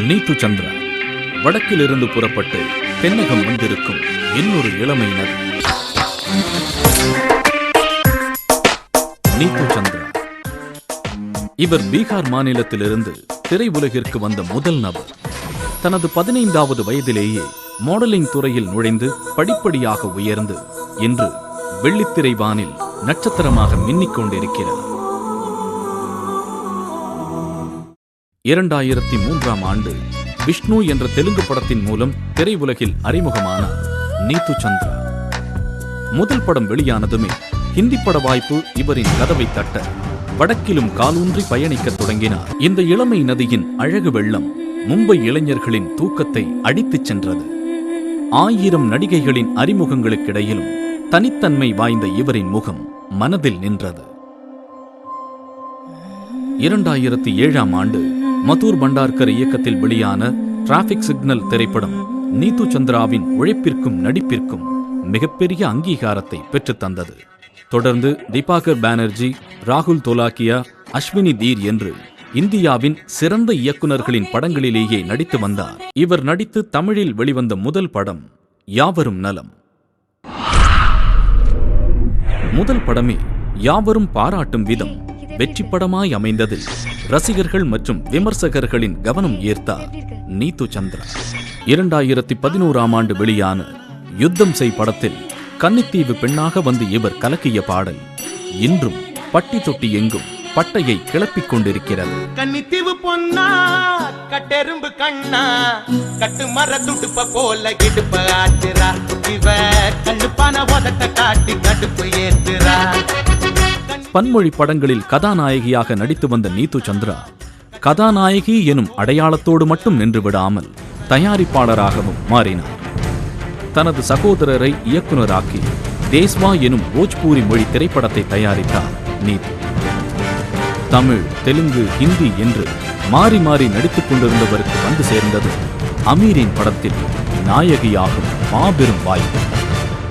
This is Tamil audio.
நீத்து சந்திரா வடக்கிலிருந்து புறப்பட்டு தென்னகம் வந்திருக்கும் இன்னொரு இளமையினர். நீத்து சந்திரா இவர் பீகார் மாநிலத்திலிருந்து திரையுலகிற்கு வந்த முதல் நபர். தனது 15வது வயதிலேயே மாடலிங் துறையில் நுழைந்து படிப்படியாக உயர்ந்து இன்று வெள்ளித்திரை வானில் நட்சத்திரமாக மின்னிக் கொண்டிருக்கிறார். 2003ஆம் ஆண்டு விஷ்ணு என்ற தெலுங்கு படத்தின் மூலம் திரையுலகில் அறிமுகமானார் நீத்து சந்திரா. முதல் படம் வெளியானதுமே ஹிந்தி பட வாய்ப்பு இவரின் கதவை தட்ட வடக்கிலும் காலூன்றி பயணிக்கத் தொடங்கினார். இந்த இளமை நதியின் அழகு வெள்ளம் மும்பை இளைஞர்களின் தூக்கத்தை அடித்துச் சென்றது. 1000 நடிகைகளின் அறிமுகங்களுக்கிடையிலும் தனித்தன்மை வாய்ந்த இவரின் முகம் மனதில் நின்றது. 2007ஆம் ஆண்டு மதுர் பண்டார்கர் இயக்கத்தில் வெளியான டிராபிக் சிக்னல் திரைப்படம் நீத்து சந்திராவின் உழைப்பிற்கும் நடிப்பிற்கும் மிகப்பெரிய அங்கீகாரத்தை பெற்றுத் தந்தது. தொடர்ந்து தீபாகர் பானர்ஜி, ராகுல் தோலாக்கியா, அஸ்வினி தீர் என்று இந்தியாவின் சிறந்த இயக்குநர்களின் படங்களிலேயே நடித்து வந்தார். இவர் நடித்து தமிழில் வெளிவந்த முதல் படம் யாவரும் நலம். முதல் படமே யாவரும் பாராட்டும் விதம் வெற்றி படமாய் அமைந்ததில் ரசிகர்கள் மற்றும் விமர்சகர்களின் கவனம் ஈர்த்தார் நீத்து சந்திரா. 2011ஆம் ஆண்டு வெளியான யுத்தம் செய் படத்தில் கன்னித்தீவு பெண்ணாக வந்து இவர் கலக்கிய பாடல் இன்றும் பட்டி தொட்டி எங்கும் பட்டையை கிளப்பிக் கொண்டிருக்கிறது. கன்னித்தீவு பொன்னா கட்டெரும்பு கண்ணா கட்டு மர துடுப்ப போல இடுப்ப ஆட்டுறா இவ கண்ணுப்பான உதட்ட காட்டி கடுப்பு ஏத்துறா. பன்மொழி படங்களில் கதாநாயகியாக நடித்து வந்த நீத்து சந்திரா கதாநாயகி எனும் அடையாளத்தோடு மட்டும் நின்று விடாமல் தயாரிப்பாளராகவும் மாறினார். தனது சகோதரரை இயக்குநராக்கி தேஸ்வா எனும் போஜ்பூரி மொழி திரைப்படத்தை தயாரித்தார் நீத்து. தமிழ், தெலுங்கு, ஹிந்தி என்று மாறி மாறி நடித்துக் கொண்டிருந்தவருக்கு வந்து சேர்ந்தது அமீரின் படத்தில் நாயகியாகும் மாபெரும் வாய்ப்பு.